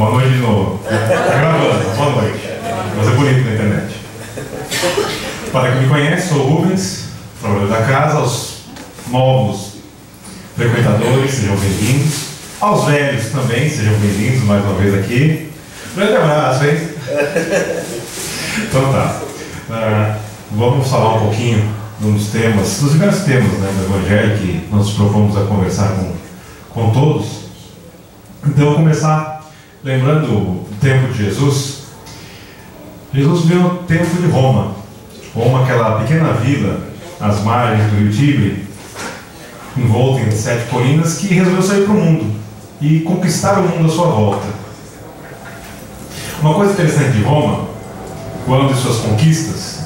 Boa noite de novo. Tá gravando, boa noite. Mas é bonito na internet. Para quem me conhece, sou o Rubens, trabalhador da casa. Aos novos frequentadores, sejam bem-vindos. Aos velhos também, sejam bem-vindos mais uma vez aqui. Grande abraço, hein? Então tá. Vamos falar um pouquinho dos temas, dos diversos temas, né, do Evangelho que nós propomos a conversar com todos. Então, eu vou começar lembrando o tempo de Jesus. Jesus viveu no tempo de Roma. Roma, aquela pequena vila às margens do rio Tibre, envolta em 7 colinas, que resolveu sair para o mundo e conquistar o mundo à sua volta. Uma coisa interessante de Roma, quando de suas conquistas,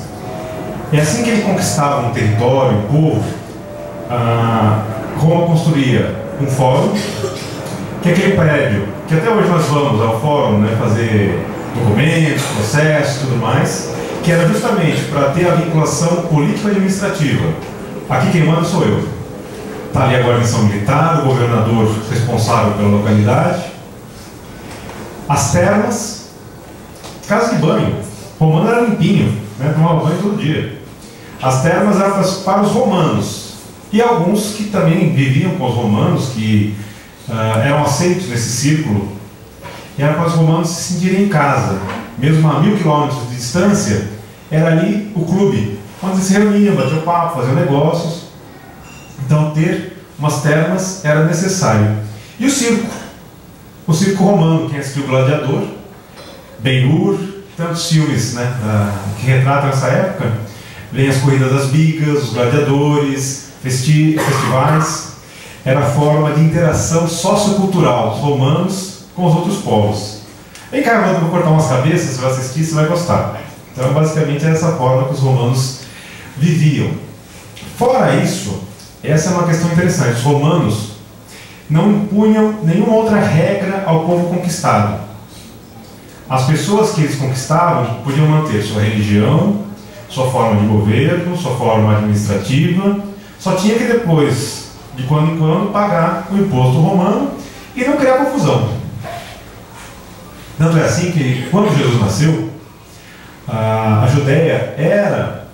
é assim que ele conquistava um território, um povo, Roma construía um fórum, que é aquele prédio, que até hoje nós vamos ao fórum, né, fazer documentos, processos e tudo mais, que era justamente para ter a vinculação político-administrativa. Aqui quem manda sou eu. Está ali a guarnição militar, o governador responsável pela localidade, as termas, casa de banho. O romano era limpinho, né, tomava banho todo dia. As termas eram para os romanos, e alguns que também viviam com os romanos, que eram aceitos nesse círculo, e era para os romanos se sentirem em casa. Mesmo a 1000 quilômetros de distância, era ali o clube, onde se reuniam, batiam papo, faziam negócios. Então ter umas termas era necessário. E o circo romano, quem assistiu o Gladiador, Ben-Hur, tantos filmes, né, que retratam essa época, vem as corridas das bigas, os gladiadores, festivais. Era a forma de interação sociocultural dos romanos com os outros povos. Vem cá, eu vou cortar umas cabeças, você vai assistir, você vai gostar. Então, basicamente, é essa forma que os romanos viviam. Fora isso, essa é uma questão interessante. Os romanos não impunham nenhuma outra regra ao povo conquistado. As pessoas que eles conquistavam podiam manter sua religião, sua forma de governo, sua forma administrativa. Só tinha que depois, de quando em quando, pagar o imposto romano e não criar confusão. Tanto é assim que, quando Jesus nasceu, a Judéia era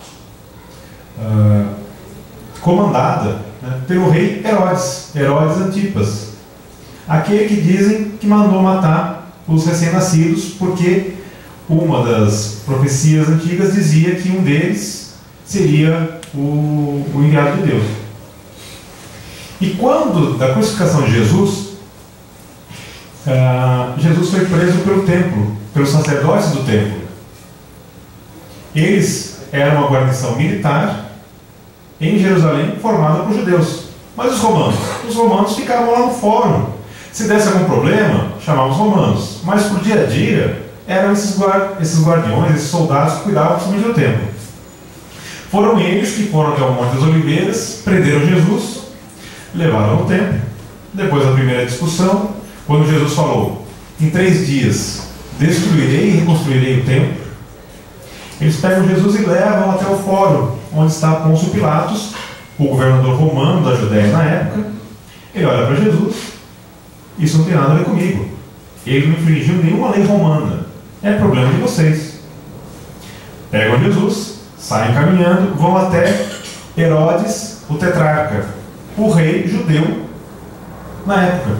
comandada, né, pelo rei Herodes Antipas, aquele que dizem que mandou matar os recém-nascidos, porque uma das profecias antigas dizia que um deles seria o enviado de Deus. E quando, da crucificação de Jesus, Jesus foi preso pelo templo, pelos sacerdotes do templo. Eles eram uma guarnição militar em Jerusalém formada por judeus. Mas os romanos ficavam lá no fórum. Se desse algum problema, chamavam os romanos. Mas por dia a dia, eram esses guardiões, esses soldados que cuidavam principalmente do templo. Foram eles que foram até o Monte das Oliveiras, prenderam Jesus, levaram ao templo. Depois da primeira discussão, quando Jesus falou: em 3 dias destruirei e reconstruirei o templo, eles pegam Jesus e levam até o fórum, onde está Pôncio Pilatos, o governador romano da Judéia na época. Ele olha para Jesus: isso não tem nada a ver comigo, ele não infringiu nenhuma lei romana, é problema de vocês. Pegam Jesus, saem caminhando, vão até Herodes, o tetrarca, o rei judeu na época.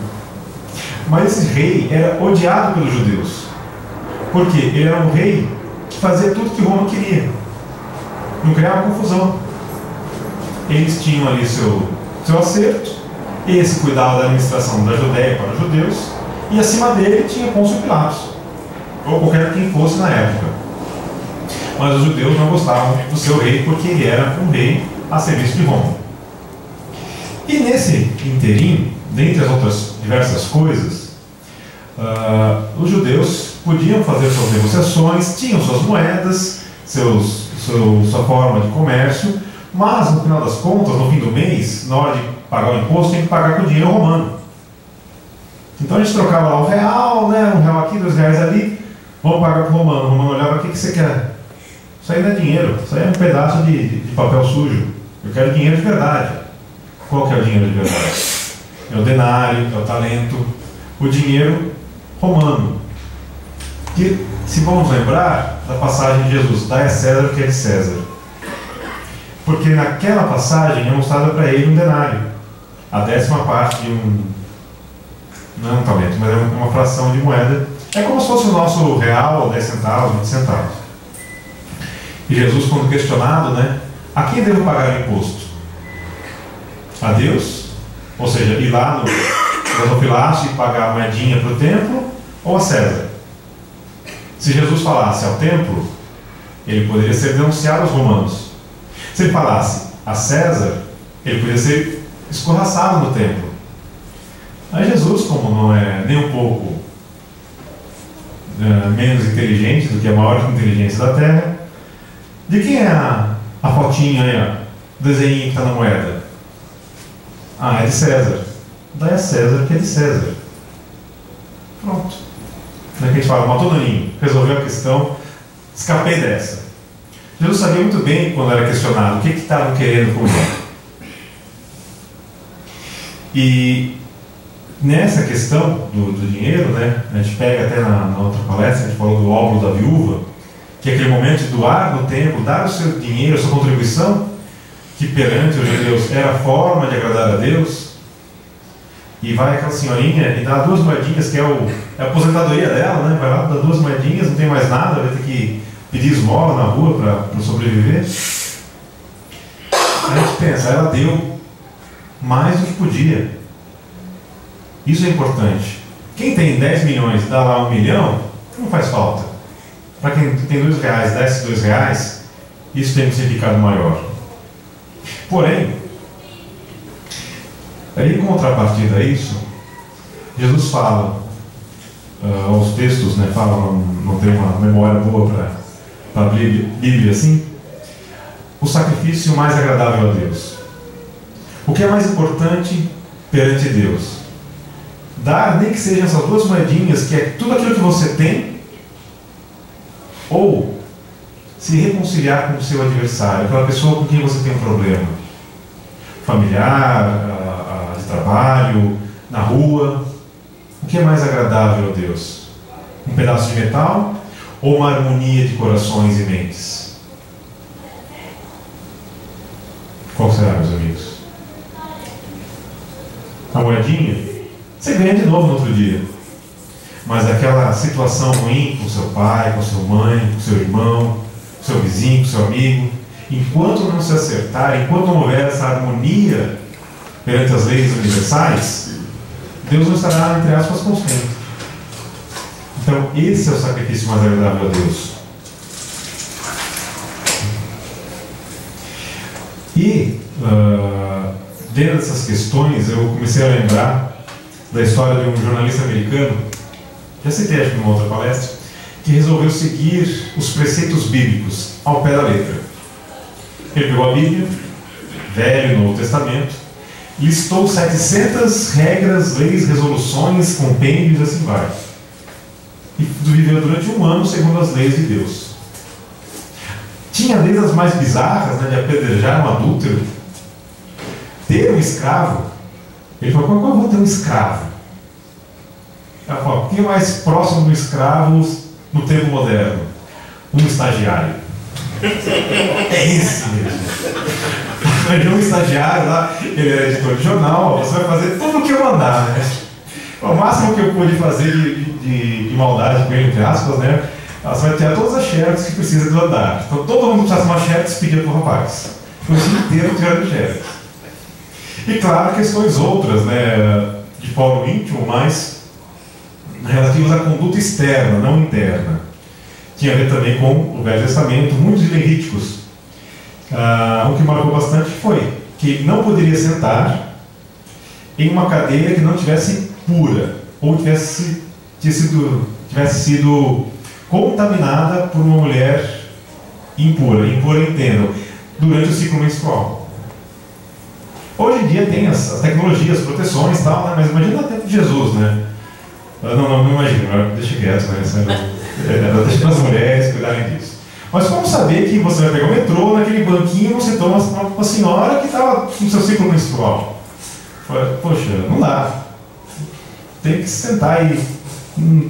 Mas esse rei era odiado pelos judeus, porque ele era um rei que fazia tudo que Roma queria, não criava confusão. Eles tinham ali seu acerto, esse cuidava da administração da Judéia para os judeus, e acima dele tinha Pôncio Pilatos, ou qualquer quem fosse na época. Mas os judeus não gostavam do seu rei, porque ele era um rei a serviço de Roma. E nesse inteirinho, dentre as outras diversas coisas, os judeus podiam fazer suas negociações, tinham suas moedas, sua forma de comércio, mas no final das contas, no fim do mês, na hora de pagar o imposto, tem que pagar com dinheiro romano. Então a gente trocava lá R$1, né, R$1 aqui, R$2 ali, vamos pagar para o romano. O romano olhava: o que você quer? Isso aí não é dinheiro, isso aí é um pedaço de papel sujo. Eu quero dinheiro de verdade. Qual que é o dinheiro de verdade? É o denário, é o talento, o dinheiro romano. Que, se vamos lembrar da passagem de Jesus, dai a César o que é de César. Porque naquela passagem é mostrada para ele um denário, a 10ª parte de não é um talento, mas é uma fração de moeda. É como se fosse o nosso real, 10 centavos, 20 centavos. E Jesus, quando questionado, a quem devo pagar o imposto? A Deus? Ou seja, ir lá no gasofilácio e pagar a moedinha para o templo, ou a César? Se Jesus falasse ao templo, ele poderia ser denunciado aos romanos. Se ele falasse a César, ele poderia ser escorraçado no templo. Aí Jesus, como não é nem um pouco menos inteligente do que a maior inteligência da Terra, de quem é a fotinha aí, o desenho que está na moeda? É de César. Dai a César que é de César. Pronto. A gente fala, matou Naninho, resolveu a questão, escapei dessa. Jesus sabia muito bem, quando era questionado, o que estavam querendo com ele. E nessa questão do dinheiro, a gente pega até na outra palestra, a gente falou do óbolo da viúva, que é aquele momento de doar no templo, dar o seu dinheiro, a sua contribuição, que perante os judeus era a forma de agradar a Deus. E vai aquela senhorinha e dá 2 moedinhas, que é a aposentadoria dela, vai lá, dá 2 moedinhas, não tem mais nada, vai ter que pedir esmola na rua para sobreviver. A gente pensa, ela deu mais do que podia. Isso é importante. Quem tem 10 milhões e dá lá 1 milhão, não faz falta. Para quem tem R$2, dá esses R$2, isso tem um significado maior. Porém, aí, em contrapartida a isso, Jesus fala, os textos falam, não tem uma memória boa para a Bíblia assim, o sacrifício mais agradável a Deus. O que é mais importante perante Deus? Dar, nem que sejam essas 2 moedinhas, que é tudo aquilo que você tem, ou se reconciliar com o seu adversário, aquela pessoa com quem você tem um problema familiar, de trabalho, na rua. O que é mais agradável a Deus? Um pedaço de metal ou uma harmonia de corações e mentes? Qual será, meus amigos? A moedinha você ganha de novo no outro dia, mas aquela situação ruim com seu pai, com sua mãe, com seu irmão, com seu vizinho, com seu amigo, enquanto não se acertar, enquanto não houver essa harmonia perante as leis universais, Deus não estará, entre aspas, contente. Então, esse é o sacrifício mais agradável a Deus. E, dentro dessas questões, eu comecei a lembrar da história de um jornalista americano, já citei acho que numa outra palestra, que resolveu seguir os preceitos bíblicos ao pé da letra. Ele pegou a Bíblia, Velho e Novo Testamento, listou 700 regras, leis, resoluções, compêndios e assim vai. E viveu durante 1 ano segundo as leis de Deus. Tinha desde as mais bizarras, de apedrejar um adúltero, ter um escravo. Ele falou, como eu vou ter um escravo? Ela falou, o que é mais próximo do escravo no tempo moderno? Um estagiário. É esse mesmo. Arranjou um estagiário lá, ele era editor de jornal, você vai fazer tudo o que eu mandar, O máximo que eu pude fazer de maldade com ele, entre aspas, você vai ter todas as xerox que precisa de andar. Então todo mundo que precisasse de uma xerox pedia para o rapaz. O dia inteiro tirando xerox. E claro, questões outras, de fórum íntimo, mas relativas à conduta externa, não interna. Tinha a ver também com o Velho Testamento, muitos levíticos. O que marcou bastante foi que não poderia sentar em uma cadeira que não tivesse pura, ou tivesse sido contaminada por uma mulher impura. Impura, entendam, durante o ciclo menstrual. Hoje em dia tem as tecnologias, as proteções e tal, mas imagina no tempo de Jesus, Não imagino, deixa quieto, deixa para as mulheres cuidarem disso. Mas como saber que você vai pegar o metrô, naquele banquinho você toma uma senhora que estava no seu ciclo menstrual? Poxa, não dá. Tem que sentar aí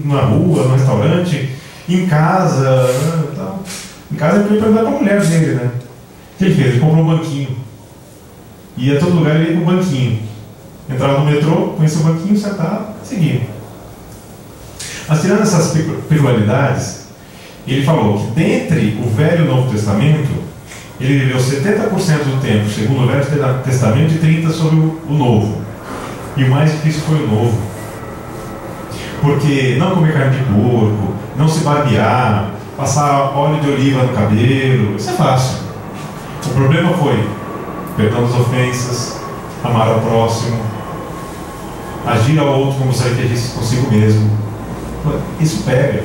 na rua, no restaurante, Em casa, tal. Em casa ele foi perguntar para a mulher dele, né? O que ele fez? Ele comprou um banquinho. Ia a todo lugar, ele ia com o banquinho. Entrava no metrô, conhecia o banquinho, sentava, seguia. Mas tirando essas peculiaridades, ele falou que dentre o Velho e o Novo Testamento, ele viveu 70% do tempo segundo o Velho Testamento e 30% sobre o Novo. E o mais difícil foi o Novo. Porque não comer carne de porco, não se barbear, passar óleo de oliva no cabelo, isso é fácil. O problema foi perdão das ofensas, amar ao próximo, agir ao outro como se ele agisse consigo mesmo. Isso pega.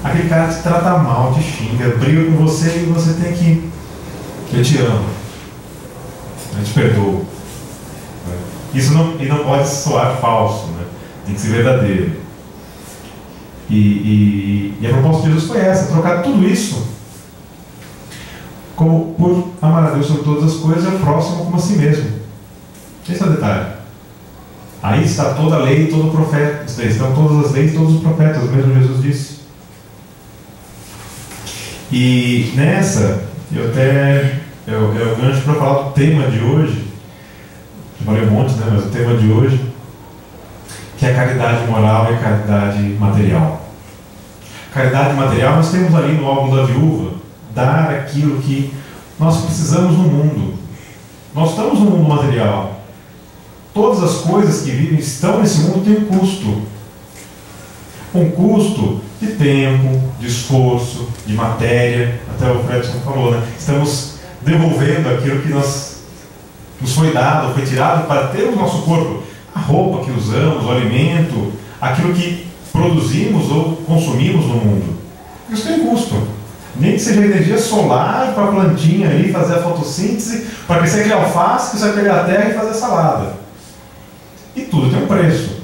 Aquele cara te trata mal, te xinga, briga com você e você tem que... Eu te amo, eu te perdoo. Isso não pode soar falso, né? Tem que ser verdadeiro. E a proposta de Jesus foi essa, trocar tudo isso por amar a Deus sobre todas as coisas e ao próximo como a si mesmo. Esse é o detalhe. Aí está toda a lei e todo o profeta. Estão todas as leis e todos os profetas, mesmo Jesus disse. E nessa, é o gancho para falar do tema de hoje. Eu falei um monte, né? Mas o tema de hoje, que é a caridade moral e a caridade material. Caridade material, nós temos ali no álbum da viúva, dar aquilo que nós precisamos no mundo. Nós estamos no mundo material. Todas as coisas que vivem estão nesse mundo têm um custo. Um custo de tempo, de esforço, de matéria. Até o Fredson falou, né? Estamos devolvendo aquilo que nos foi dado, foi tirado para ter o nosso corpo. A roupa que usamos, o alimento, aquilo que produzimos ou consumimos no mundo. Isso tem custo. Nem que seja energia solar para a plantinha ali fazer a fotossíntese, para crescer aquele alface, que você vai pegar a terra e fazer a salada. E tudo tem um preço.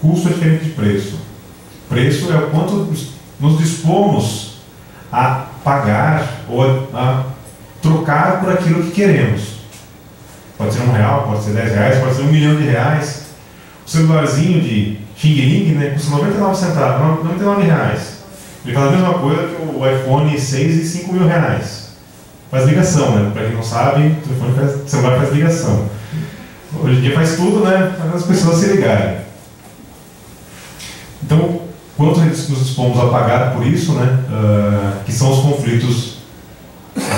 Custo é diferente de preço. Preço é o quanto nos dispomos a pagar ou a trocar por aquilo que queremos. Pode ser R$1, pode ser R$10, pode ser R$1 milhão. O celularzinho de Xing Ling, né, custa 99 centavos, R$99. Ele faz a mesma coisa que o iPhone 6 e R$5 mil. Faz ligação, né? Para quem não sabe, o celular faz ligação. Hoje em dia faz tudo, né? Para as pessoas se ligarem. Então, quanto nos dispomos a pagar por isso, né? Que são os conflitos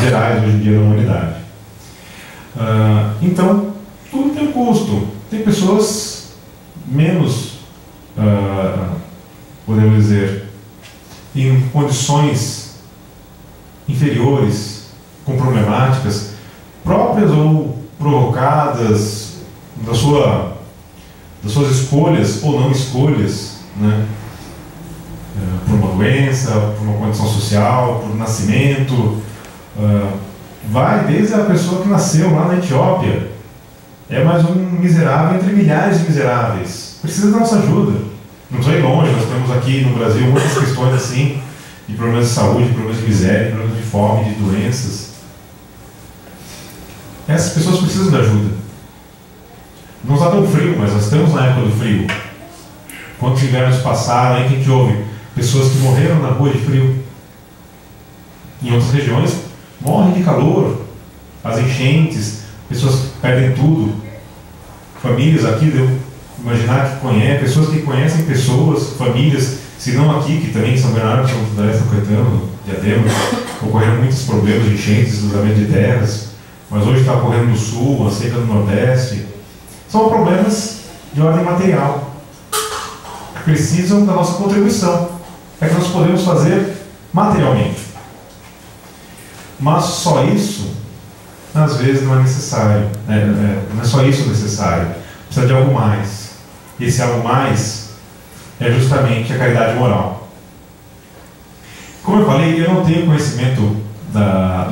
gerais hoje em dia na humanidade. Então, tudo tem um custo. Tem pessoas menos, podemos dizer, em condições inferiores, com problemáticas próprias ou provocadas das suas escolhas ou não escolhas, né? Por uma doença, por uma condição social, por nascimento. Vai desde a pessoa que nasceu lá na Etiópia, é mais um miserável entre milhares de miseráveis, precisa da nossa ajuda. Não precisa ir longe, nós temos aqui no Brasil muitas questões assim, de problemas de saúde, problemas de miséria, problemas de fome, de doenças. Essas pessoas precisam de ajuda. Não está tão frio, mas nós estamos na época do frio. Quantos invernos passaram aí que a gente ouve pessoas que morreram na rua de frio? Em outras regiões morrem de calor, as enchentes, pessoas que perdem tudo. Famílias aqui, devo imaginar que conhecem, pessoas que conhecem pessoas, famílias, se não aqui, que também em São Bernardo, São José, São Caetano, Diadema, ocorreram muitos problemas de enchentes, deslizamento de terras, mas hoje está ocorrendo no sul, a seca do nordeste. São problemas de ordem material. Precisam da nossa contribuição. É que nós podemos fazer materialmente. Mas só isso, às vezes, não é necessário. Não é só isso necessário. Precisa de algo mais. E esse algo mais é justamente a caridade moral. Como eu falei, eu não tenho conhecimento da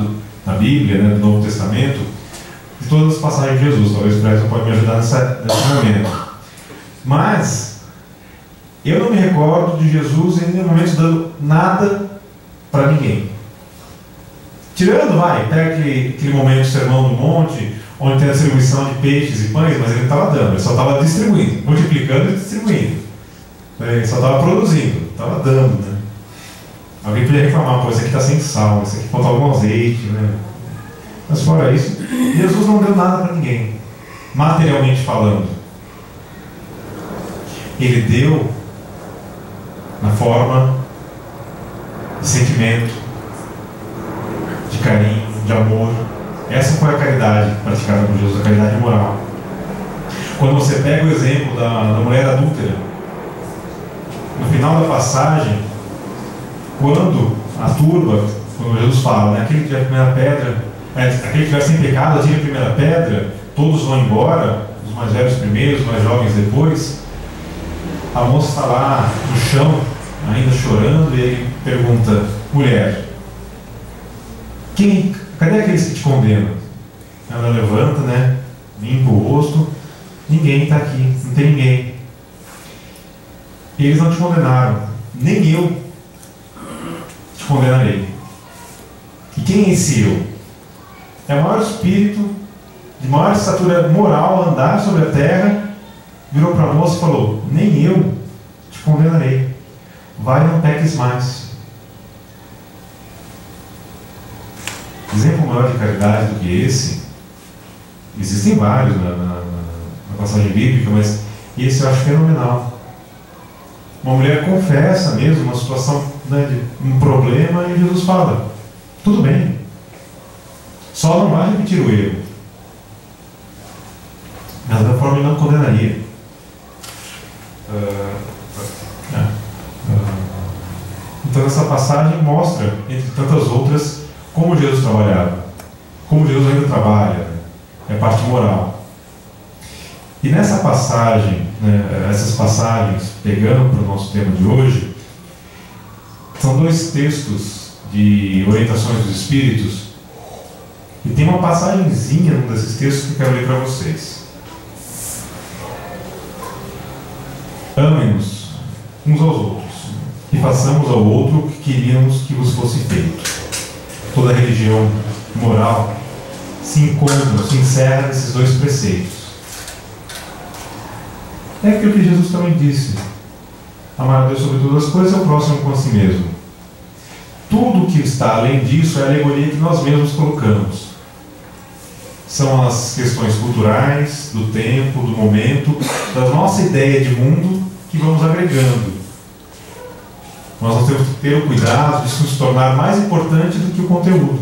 Bíblia, né, do Novo Testamento, de todas as passagens de Jesus. Talvez o Fredson pode me ajudar nesse momento. Mas eu não me recordo de Jesus em nenhum momento dando nada para ninguém. Tirando, pega aquele momento do Sermão do Monte, onde tem a distribuição de peixes e pães, mas ele não estava dando, ele só estava distribuindo, multiplicando e distribuindo. Ele só estava produzindo, estava dando, né? Alguém podia reclamar, pô, esse aqui está sem sal, esse aqui falta algum azeite, né? Mas fora isso, Jesus não deu nada para ninguém, materialmente falando. Ele deu na forma de sentimento, de carinho, de amor. Essa foi a caridade praticada por Jesus, a caridade moral. Quando você pega o exemplo da mulher adúltera, no final da passagem, quando a turba, quando Jesus fala, né, aquele que tiver a primeira pedra, aquele que tiver sem pecado, atire a primeira pedra, todos vão embora, os mais velhos primeiro, os mais jovens depois. A moça está lá no chão, ainda chorando, e ele pergunta: mulher, cadê aqueles que te condenam? Ela levanta, né, limpa o rosto: ninguém está aqui, não tem ninguém. E eles não te condenaram, nem eu te condenarei. E quem é esse eu? É o maior espírito, de maior estatura moral, andar sobre a terra. Virou para a moça e falou: nem eu te condenarei, vai, não peques mais. Exemplo maior de caridade do que esse, existem vários na passagem bíblica, mas esse eu acho fenomenal. Uma mulher confessa mesmo uma situação, né, de um problema, e Jesus fala: tudo bem, só não vai repetir o erro. Mas da forma ele não condenaria. Então essa passagem mostra, entre tantas outras, como Jesus trabalhava, como Jesus ainda trabalha, né? É a parte moral. E nessa passagem, né, essas passagens, pegando para o nosso tema de hoje, são dois textos de orientações dos Espíritos, e tem uma passagenzinha num desses textos que eu quero ler para vocês. Amem-nos uns aos outros, e façamos ao outro o que queríamos que vos fosse feito. Toda religião moral se encerra nesses dois preceitos. É aquilo que Jesus também disse: amar a Deus sobre todas as coisas e o próximo como a si mesmo. Tudo que está além disso é a alegoria que nós mesmos colocamos. São as questões culturais, do tempo, do momento, da nossa ideia de mundo que vamos agregando. Nós temos que ter o cuidado de se tornar mais importante do que o conteúdo.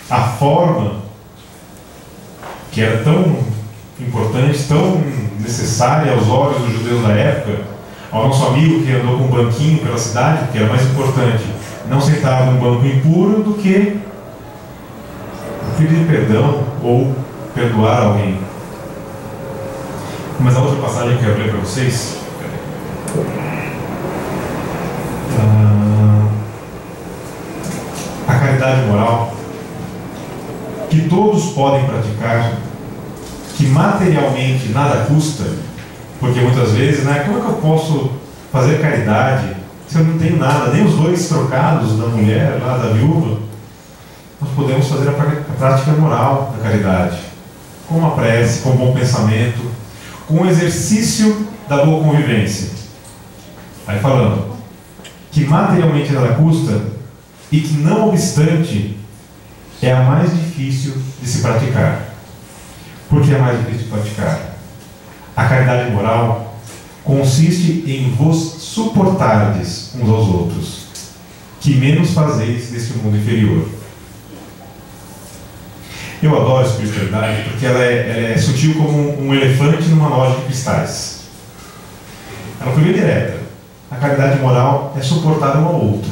A forma, que era tão importante, tão necessária aos olhos dos judeus da época, ao nosso amigo que andou com um banquinho pela cidade, que era mais importante não sentar num banco impuro do que pedir perdão ou perdoar alguém. Mas a outra passagem que eu quero ler para vocês, a caridade moral que todos podem praticar, que materialmente nada custa, porque muitas vezes, né, como é que eu posso fazer caridade se eu não tenho nada, nem os dois trocados da mulher lá, da viúva? Nós podemos fazer a prática moral da caridade, com uma prece, com um bom pensamento, com o exercício da boa convivência. Aí falando que materialmente nada custa e que, não obstante, é a mais difícil de se praticar. Por que é mais difícil de praticar? A caridade moral consiste em vos suportardes uns aos outros, que menos fazeis deste mundo inferior. Eu adoro a espiritualidade porque ela é sutil como um elefante numa loja de cristais. Ela foi bem direta. A caridade moral é suportar um ao outro.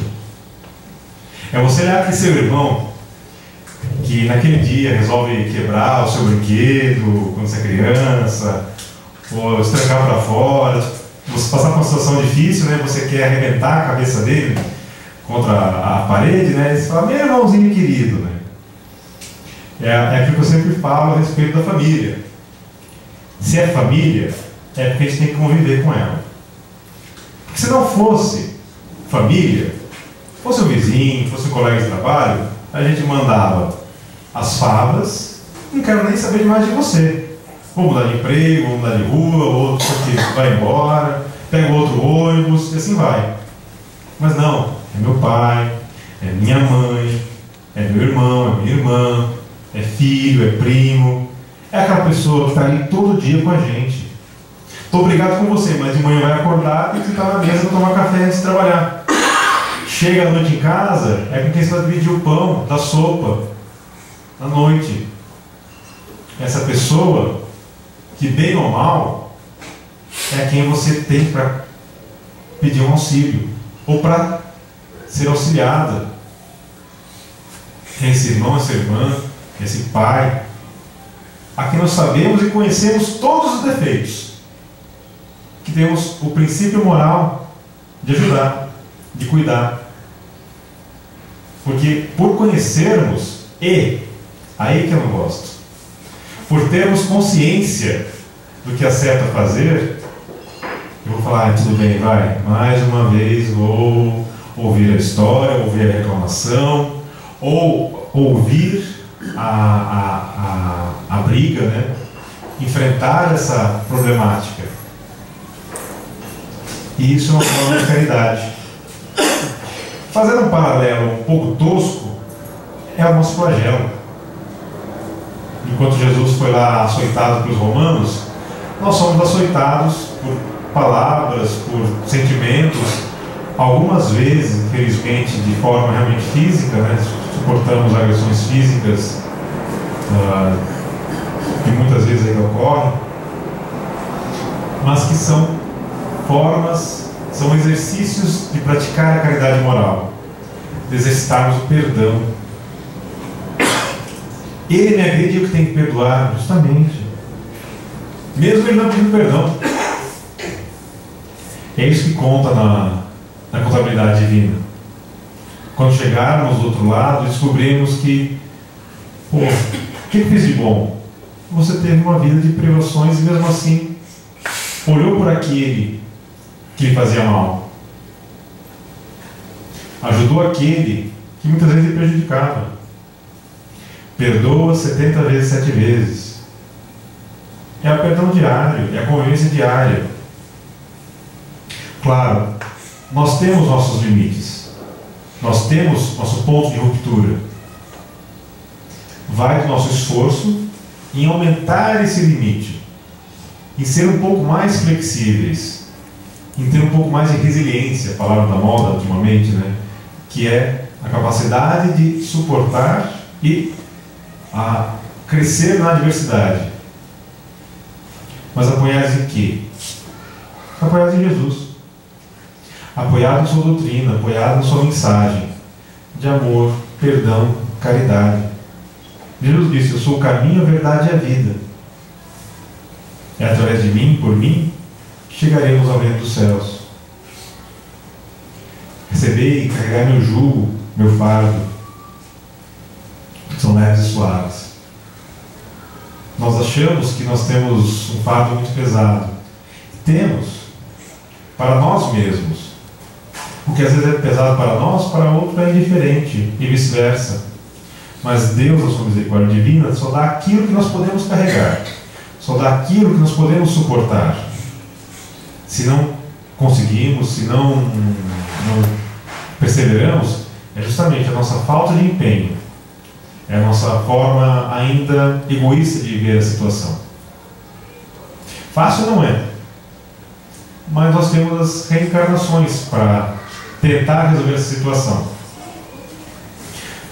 É você olhar aquele seu irmão que naquele dia resolve quebrar o seu brinquedo quando você é criança, ou se trancar para fora, você passar por uma situação difícil, né? Você quer arrebentar a cabeça dele contra a parede, né? E você fala: meu irmãozinho querido, né? É aquilo que eu sempre falo a respeito da família. Se é família, é porque a gente tem que conviver com ela. Porque se não fosse família, fosse o vizinho, fosse o colega de trabalho, a gente mandava as favas: não quero nem saber mais de você. Vou mudar de emprego, vou mudar de rua, outro vai embora, pega outro ônibus, e assim vai. Mas não, é meu pai, é minha mãe, é meu irmão, é minha irmã, é filho, é primo. É aquela pessoa que está ali todo dia com a gente. Estou obrigado com você, mas de manhã vai acordar e ficar na mesa para tomar café antes de trabalhar. Chega à noite em casa, é com quem você vai dividir o pão, da sopa, à noite. Essa pessoa, que bem ou mal, é quem você tem para pedir um auxílio, ou para ser auxiliada. Esse irmão, essa irmã, esse pai, a quem nós sabemos e conhecemos todos os defeitos, que temos o princípio moral de ajudar, de cuidar. Porque por conhecermos, aí que eu não gosto, por termos consciência do que é certo a fazer, eu vou falar, tudo bem, vai, mais uma vez vou ouvir a história, ouvir a reclamação, ou ouvir a briga, né? Enfrentar essa problemática. E isso é uma forma de caridade. Fazendo um paralelo um pouco tosco, é o nosso flagelo. Enquanto Jesus foi lá açoitado pelos romanos, nós somos açoitados por palavras, por sentimentos, algumas vezes, infelizmente, de forma realmente física, né? Suportamos agressões físicas, que muitas vezes ainda ocorrem, mas que são formas, são exercícios de praticar a caridade moral, de exercitarmos o perdão. Ele me agrediu que tem que perdoar, justamente, mesmo ele não pedindo perdão. É isso que conta na contabilidade divina. Quando chegarmos do outro lado, descobrimos que, o que eu fiz de bom? Você teve uma vida de privações e mesmo assim olhou por aquele que lhe fazia mal, ajudou aquele que muitas vezes lhe prejudicava, perdoa 70 vezes 7 vezes. É o perdão diário, é a convivência diária. Claro, nós temos nossos limites, nós temos nosso ponto de ruptura. Vai do nosso esforço em aumentar esse limite, em ser um pouco mais flexíveis, em ter um pouco mais de resiliência, a palavra da moda ultimamente, né? Que é a capacidade de suportar e a crescer na adversidade. Mas apoiados em quê? Apoiados em Jesus, apoiado em sua doutrina, apoiado em sua mensagem de amor, perdão, caridade. Jesus disse: eu sou o caminho, a verdade e a vida. É através de mim, por mim, que chegaremos ao reino dos céus. Recebei e carregai meu jugo, meu fardo, que são leves e suaves. Nós achamos que nós temos um fardo muito pesado. Temos, para nós mesmos. O que às vezes é pesado para nós, para outro é indiferente, e vice-versa. Mas Deus, na sua misericórdia divina, só dá aquilo que nós podemos carregar, só dá aquilo que nós podemos suportar. Se não conseguimos, se não perseveramos, é justamente a nossa falta de empenho, é a nossa forma ainda egoísta de ver a situação. Fácil não é, mas nós temos as reencarnações para tentar resolver essa situação.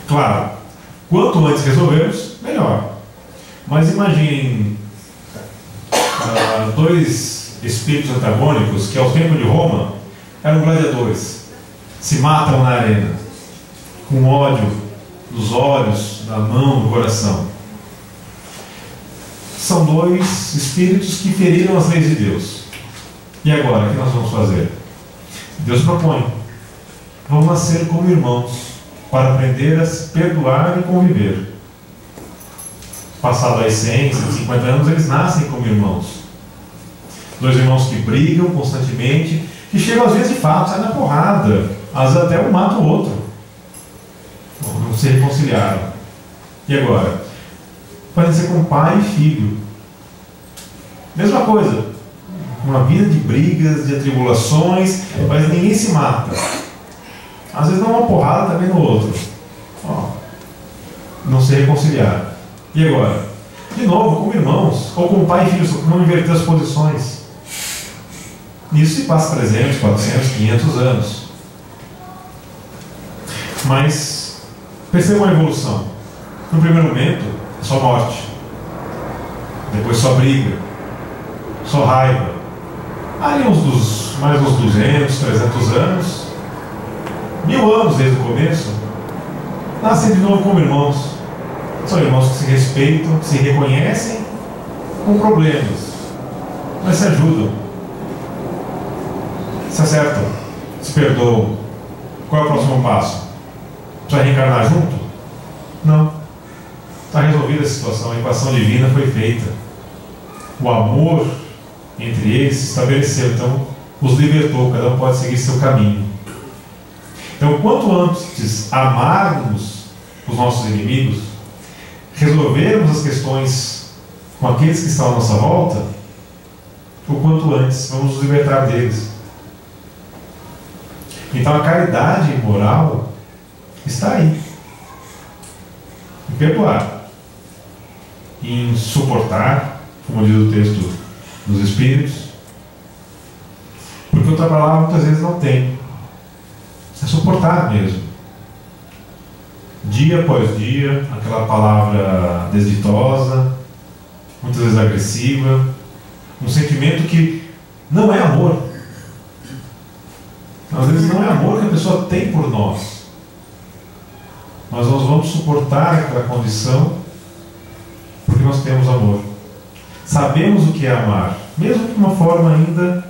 Claro, quanto antes resolvermos, melhor. Mas imaginem dois espíritos antagônicos que ao tempo de Roma eram gladiadores, se matam na arena, com ódio nos olhos, na mão, no coração. São dois espíritos que feriram as leis de Deus. E agora, o que nós vamos fazer? Deus propõe: vão nascer como irmãos, para aprender a se perdoar e conviver. Passado aí 100, 150 anos, eles nascem como irmãos. Dois irmãos que brigam constantemente, que chegam às vezes de fato, saem na porrada, às vezes até um mata o outro. Não se reconciliaram. E agora? Podem ser como pai e filho. Mesma coisa. Uma vida de brigas, de atribulações, mas ninguém se mata. Às vezes dá uma porrada também no outro. Ó, não se reconciliar. E agora? De novo, como irmãos, ou como pai e filho, não inverter as posições. Nisso se passa 300, 400, 500 anos. Mas percebam a evolução. No primeiro momento, é só morte. Depois só briga. Só raiva. Aí mais uns 200, 300 anos, 1000 anos desde o começo, nascem de novo como irmãos. São irmãos que se respeitam, que se reconhecem com problemas, mas se ajudam, se acertam, se perdoam. Qual é o próximo passo? Precisa reencarnar junto? Não. Está resolvida a situação, a equação divina foi feita. O amor entre eles se estabeleceu, então os libertou, cada um pode seguir seu caminho. Então, quanto antes amarmos os nossos inimigos, resolvermos as questões com aqueles que estão à nossa volta, o quanto antes vamos nos libertar deles. Então a caridade moral está aí, em perdoar, em suportar, como diz o texto dos Espíritos, porque outra palavra muitas vezes não tem. É suportar mesmo. Dia após dia, aquela palavra desditosa, muitas vezes agressiva, um sentimento que não é amor. Às vezes não é amor que a pessoa tem por nós, mas nós vamos suportar aquela condição porque nós temos amor. Sabemos o que é amar, mesmo de uma forma ainda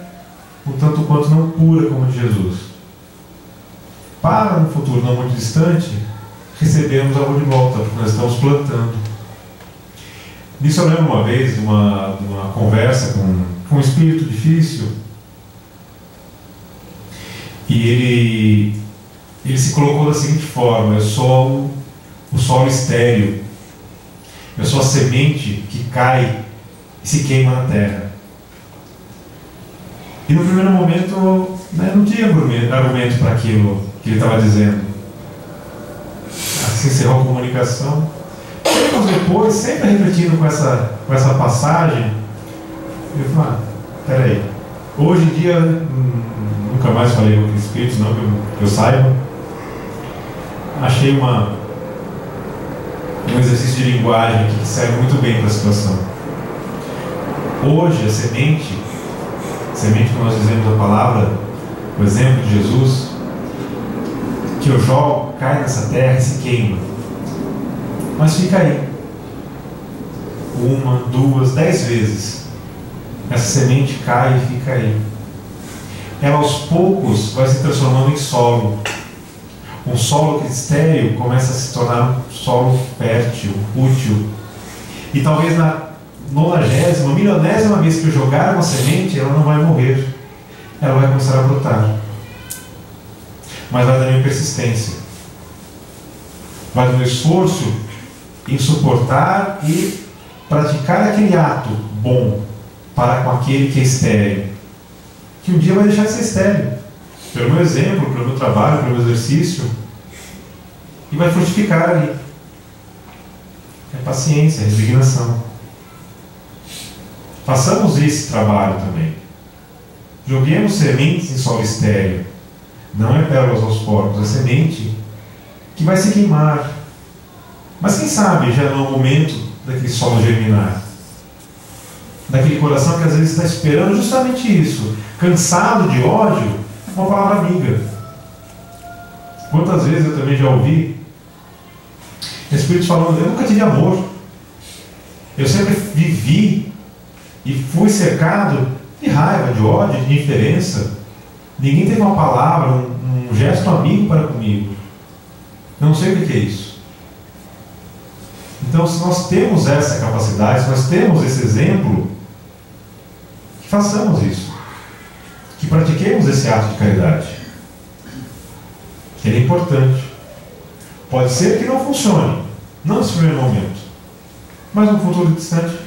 um tanto quanto não pura como a de Jesus. Para um futuro não muito distante, recebemos amor de volta, porque nós estamos plantando. Nisso eu lembro uma vez de uma conversa com um espírito difícil, e ele se colocou da seguinte forma: eu sou o solo estéril, eu sou a semente que cai e se queima na terra. E no primeiro momento, né, não tinha argumento para aquilo que ele estava dizendo. Assim encerrou a comunicação. Tempos depois, sempre refletindo com essa passagem, eu falei: peraí, hoje em dia, nunca mais falei com espíritos, não que eu saiba. Achei um exercício de linguagem aqui que serve muito bem para a situação. Hoje, a semente que nós dizemos a palavra, o exemplo de Jesus, que eu jogo, cai nessa terra e se queima. Mas fica aí. 1, 2, 10 vezes. Essa semente cai e fica aí. Ela aos poucos vai se transformando em solo. Um solo estéril começa a se tornar um solo fértil, útil. E talvez na 90ª, 1000ª vez que eu jogar uma semente, ela não vai morrer. Ela vai começar a brotar. Mas vai dar minha persistência. Vai do meu esforço em suportar e praticar aquele ato bom para com aquele que é estéril, que um dia vai deixar de ser estéril, pelo meu exemplo, pelo meu trabalho, pelo meu exercício, e vai frutificar ali. É paciência, é resignação. Façamos esse trabalho também. Joguemos sementes em solo estéril. Não é pérolas aos porcos, é semente que vai se queimar. Mas quem sabe já não é o momento daquele solo germinar. Daquele coração que às vezes está esperando justamente isso. Cansado de ódio, uma palavra amiga. Quantas vezes eu também já ouvi espíritos falando: eu nunca tive amor. Eu sempre vivi e fui cercado de raiva, de ódio, de indiferença. Ninguém teve uma palavra, um gesto amigo para comigo. Não sei o que é isso. Então, se nós temos essa capacidade, se nós temos esse exemplo, que façamos isso. Que pratiquemos esse ato de caridade. Ele é importante. Pode ser que não funcione, não nesse primeiro momento, mas no futuro distante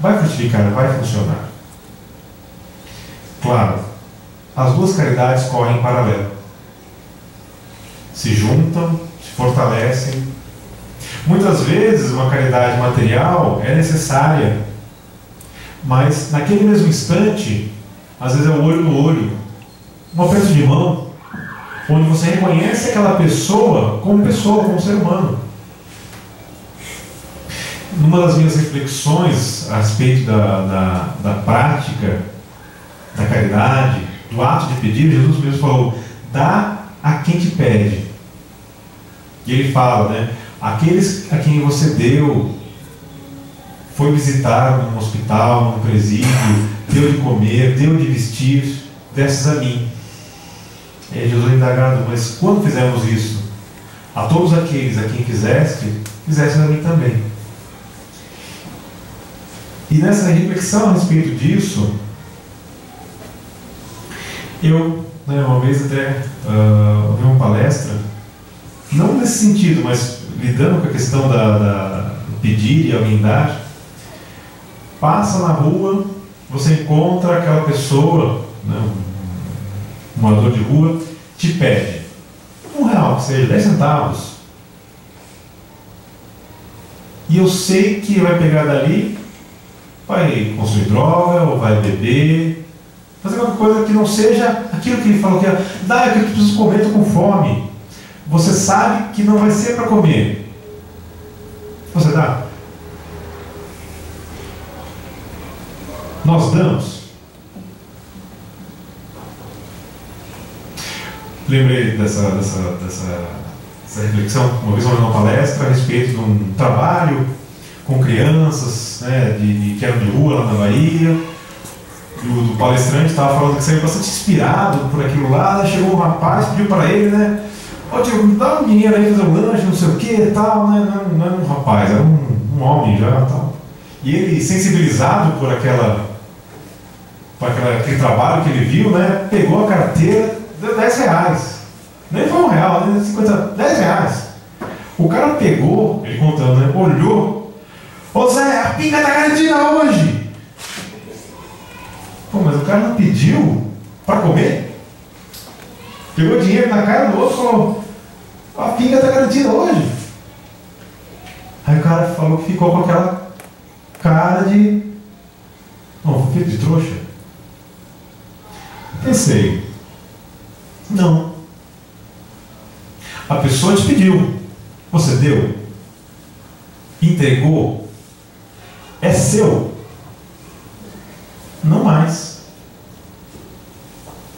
vai frutificar, vai funcionar. Claro, as duas caridades correm em paralelo. se juntam, se fortalecem. Muitas vezes uma caridade material é necessária, mas naquele mesmo instante, às vezes é o olho no olho, um aperto de mão, onde você reconhece aquela pessoa, como ser humano. Numa das minhas reflexões a respeito da prática da caridade, do ato de pedir, Jesus mesmo falou: dá a quem te pede. E ele fala, né? Aqueles a quem você deu, foi visitar num hospital, num presídio, deu de comer, deu de vestir, desses a mim. E aí Jesus é indagado: mas quando fizemos isso? A todos aqueles a quem fizeste a mim também. E nessa reflexão a respeito disso, eu, uma vez até ouvi uma palestra, não nesse sentido, mas lidando com a questão do pedir e alguém dar. Passa na rua, você encontra aquela pessoa, um morador de rua, te pede R$1, que seja 10 centavos. E eu sei que vai pegar dali, vai consumir droga, ou vai beber, fazer alguma coisa que não seja aquilo que ele falou que dá aquilo que preciso comer, estou com fome. Você sabe que não vai ser para comer. Você dá? Nós damos. Lembrei dessa reflexão uma vez uma palestra a respeito de um trabalho com crianças, né, que eram de rua lá na Bahia. O palestrante estava falando que saiu bastante inspirado por aquilo lá. Chegou um rapaz, pediu para ele, né: ó, tio, me dá um dinheiro aí, fazer um lanche, não sei o que e tal, né? Não era um rapaz, era um homem já tal. E ele, sensibilizado por aquele trabalho que ele viu, né, pegou a carteira, deu R$10. Nem foi R$1, nem 50, R$10. O cara pegou, ele contando, né, olhou: ô Zé, a pinga tá garantida hoje. Pô, mas o cara não pediu para comer? Pegou dinheiro na cara do outro e falou: a pinga está garantida hoje. Aí o cara falou que ficou com aquela cara de: não, foi feito de trouxa. Pensei: não. A pessoa te pediu, você deu, entregou, é seu. Não mais.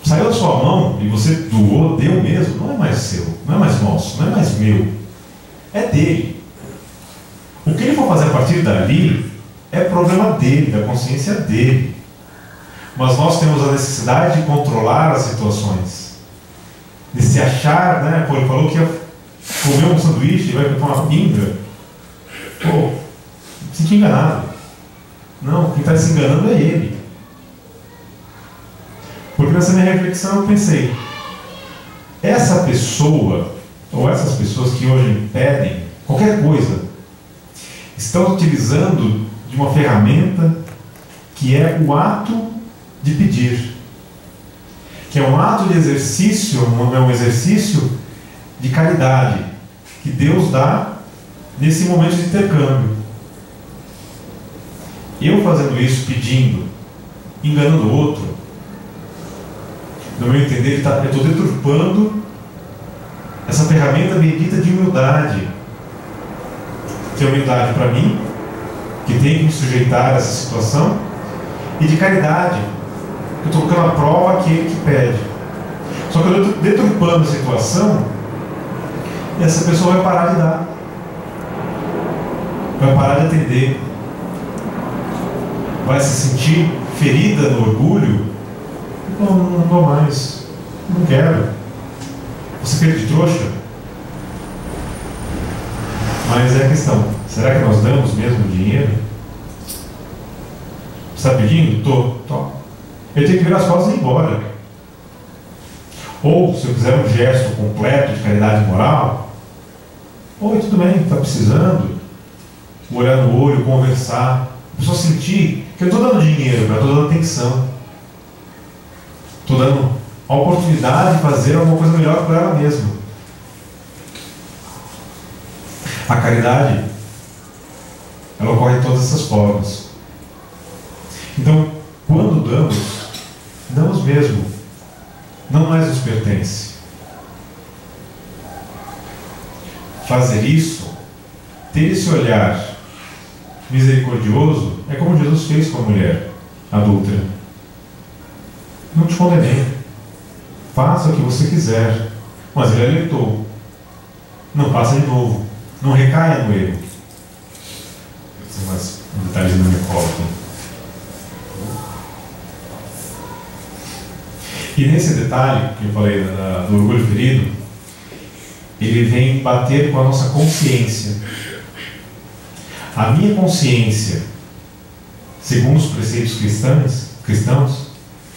Saiu da sua mão e você doou, deu mesmo, não é mais seu, não é mais nosso, não é mais meu, é dele. O que ele for fazer a partir dali é problema dele, da consciência dele. Mas nós temos a necessidade de controlar as situações, de se achar, né? Pô, ele falou que ia comer um sanduíche e vai botar uma pinga. Pô, me senti enganado. Não, quem está se enganando é ele. Porque nessa minha reflexão eu pensei: essa pessoa, ou essas pessoas que hoje me pedem qualquer coisa, estão utilizando de uma ferramenta que é o ato de pedir, que é um ato de exercício, é um exercício de caridade que Deus dá nesse momento de intercâmbio. Eu fazendo isso, pedindo, enganando o outro, no meu entender, eu estou deturpando essa ferramenta bendita de humildade, que é humildade para mim, que tem que me sujeitar a essa situação, e de caridade, que eu estou colocando à prova aquele que pede. Só que eu estou deturpando a situação, e essa pessoa vai parar de dar, vai parar de atender, vai se sentir ferida no orgulho. Não dou mais, não quero. Você quer de trouxa? Mas é a questão: será que nós damos mesmo dinheiro? Você está pedindo? Tô. Eu tenho que virar as costas e ir embora. Ou, se eu fizer um gesto completo de caridade moral: oi, tudo bem, está precisando? Olhar no olho, conversar. A pessoa sentir que eu estou dando dinheiro, eu estou dando atenção. Estou dando a oportunidade de fazer alguma coisa melhor para ela mesma. A caridade, ela ocorre de todas essas formas. Então, quando damos mesmo. Não mais nos pertence. Fazer isso, ter esse olhar misericordioso, é como Jesus fez com a mulher adúltera. Não te condenei. Faça o que você quiser. Mas ele alertou. Não faça de novo. Não recaia no erro. Mais um detalhezinho na minha cola aqui. E nesse detalhe que eu falei do orgulho ferido, ele vem bater com a nossa consciência. A minha consciência, segundo os preceitos cristãos,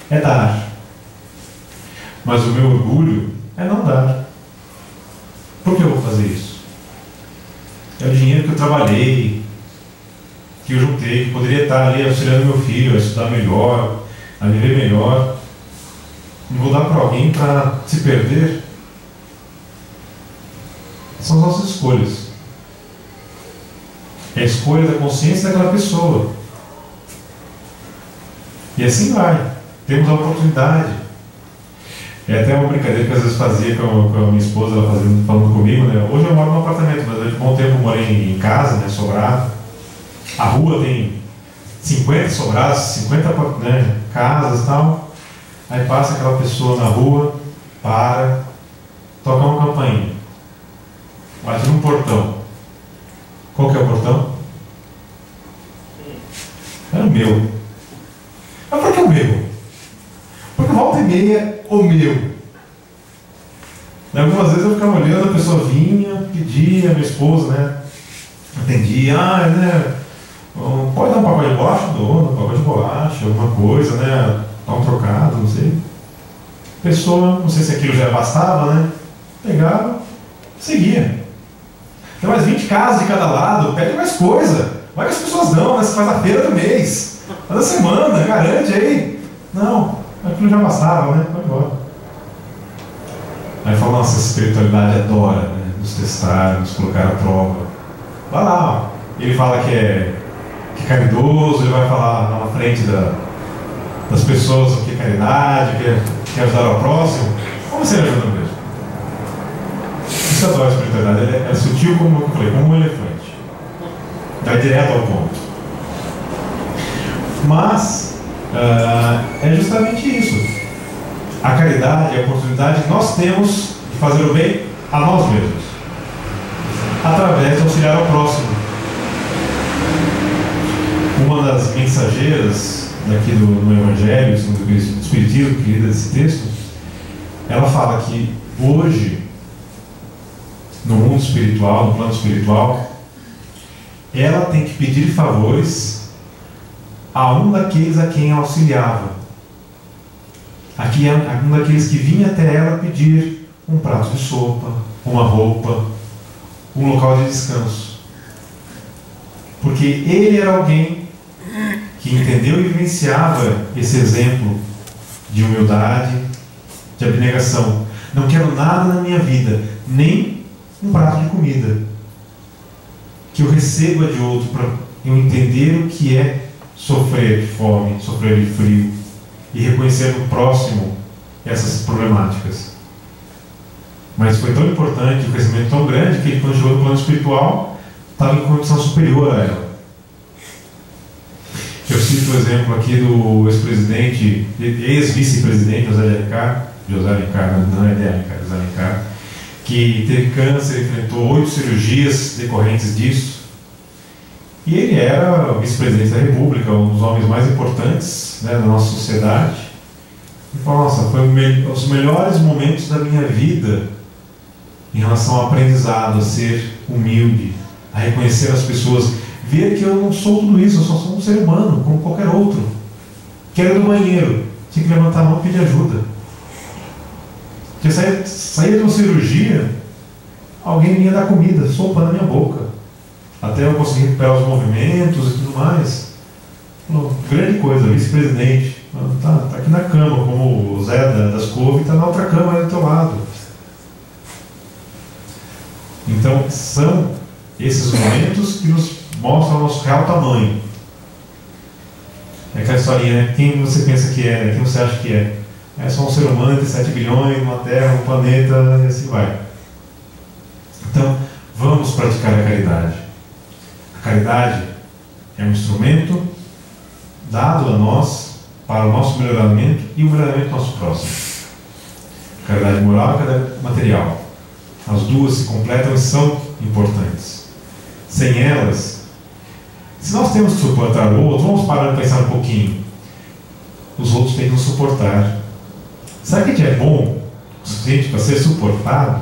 é dar. Mas o meu orgulho é não dar. Por que eu vou fazer isso? É o dinheiro que eu trabalhei, que eu juntei, que poderia estar ali auxiliando meu filho a estudar melhor, a viver melhor. Não vou dar para alguém para se perder. São as nossas escolhas. É a escolha da consciência daquela pessoa. E assim vai. Temos a oportunidade. É até uma brincadeira que às vezes fazia com a minha esposa, ela falando comigo, né? Hoje eu moro num apartamento, mas durante um bom tempo eu morei em casa, né? Sobrado. A rua tem 50 sobrados, 50 casas e tal. Aí passa aquela pessoa na rua, para, toca uma campainha, bate num portão. Qual que é o portão? É o meu. Mas por que o meu? Porque volta e meia, o meu. Algumas vezes eu ficava olhando, a pessoa vinha, pedia, minha esposa, né? Atendia, pode dar um pacote de bolacha? Dou, um pacote de bolacha, alguma coisa, né? Dá um trocado, não sei. A pessoa, não sei se aquilo já bastava, né? Pegava, seguia. Tem mais 20 casas de cada lado, pede mais coisa. Vai que as pessoas dão, né? Você faz a feira do mês, faz a semana, garante aí. Não, aquilo já bastava, né? Vai embora. Aí fala, nossa, a espiritualidade adora, né? Nos testar, nos colocar à prova. Vai lá, ó. Ele fala que é caridoso, ele vai falar lá na frente das pessoas o que é caridade, que é ajudar ao próximo. Como você ajuda mesmo? Isso adora a espiritualidade, é sutil como eu falei, como um elefante. Vai direto ao ponto. Mas é justamente isso. A caridade, a oportunidade que nós temos de fazer o bem a nós mesmos, através de auxiliar ao próximo. Uma das mensageiras daqui no Evangelho, do Espiritismo, que lida desse texto, ela fala que hoje, no mundo espiritual, no plano espiritual, ela tem que pedir favores a um daqueles a quem ela auxiliava. Aqui é um daqueles que vinha até ela pedir um prato de sopa, uma roupa, um local de descanso. Porque ele era alguém que entendeu e vivenciava esse exemplo de humildade, de abnegação. Não quero nada na minha vida, nem um prato de comida, que eu receba de outro para eu entender o que é sofrer de fome, sofrer de frio e reconhecer no próximo essas problemáticas. Mas foi tão importante, o crescimento tão grande, que ele, quando chegou no plano espiritual, estava em condição superior a ela. Eu cito o exemplo aqui do ex-presidente, ex-vice-presidente José Alencar, não é de Alencar, José Alencar, que teve câncer, enfrentou 8 cirurgias decorrentes disso. E ele era o vice-presidente da República, um dos homens mais importantes, né, da nossa sociedade. E falou, nossa, foi os melhores momentos da minha vida em relação ao aprendizado, a ser humilde, a reconhecer as pessoas, ver que eu não sou tudo isso, eu só sou um ser humano, como qualquer outro. Quero ir no banheiro, tinha que levantar a mão e pedir ajuda. Porque saía de uma cirurgia, alguém ia dar comida, sopa na minha boca, até eu conseguir recuperar os movimentos e tudo mais. Falou, grande coisa, vice-presidente, tá aqui na cama, como o Zé das Couve está na outra cama aí do teu lado. Então, são Esses momentos que nos mostram o nosso real tamanho. É aquela historinha, né? Quem você pensa que é, quem você acha que é? É só um ser humano de 7 bilhões, uma terra, um planeta, e assim vai. Então, vamos praticar a caridade. A caridade é um instrumento dado a nós para o nosso melhoramento e o melhoramento do nosso próximo. A caridade moral e a caridade material. As duas se completam e são importantes. Sem elas, se nós temos que suportar o outro, vamos parar de pensar um pouquinho. Os outros têm que nos suportar. Será que a gente é bom o suficiente para ser suportado?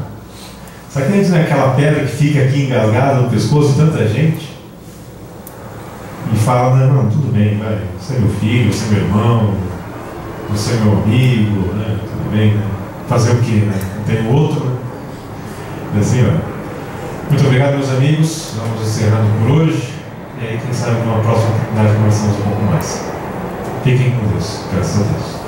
Será que a gente não é aquela pedra que fica aqui engasgada no pescoço de tanta gente? E fala, não, tudo bem, vai, você é meu filho, você é meu irmão, você é meu amigo, né? Tudo bem, né? Fazer o quê, né? Não tem outro, né? Assim, ó. Muito obrigado, meus amigos. Vamos encerrando por hoje. E aí, quem sabe, numa próxima oportunidade, conversamos um pouco mais. Fiquem com Deus. Graças a Deus.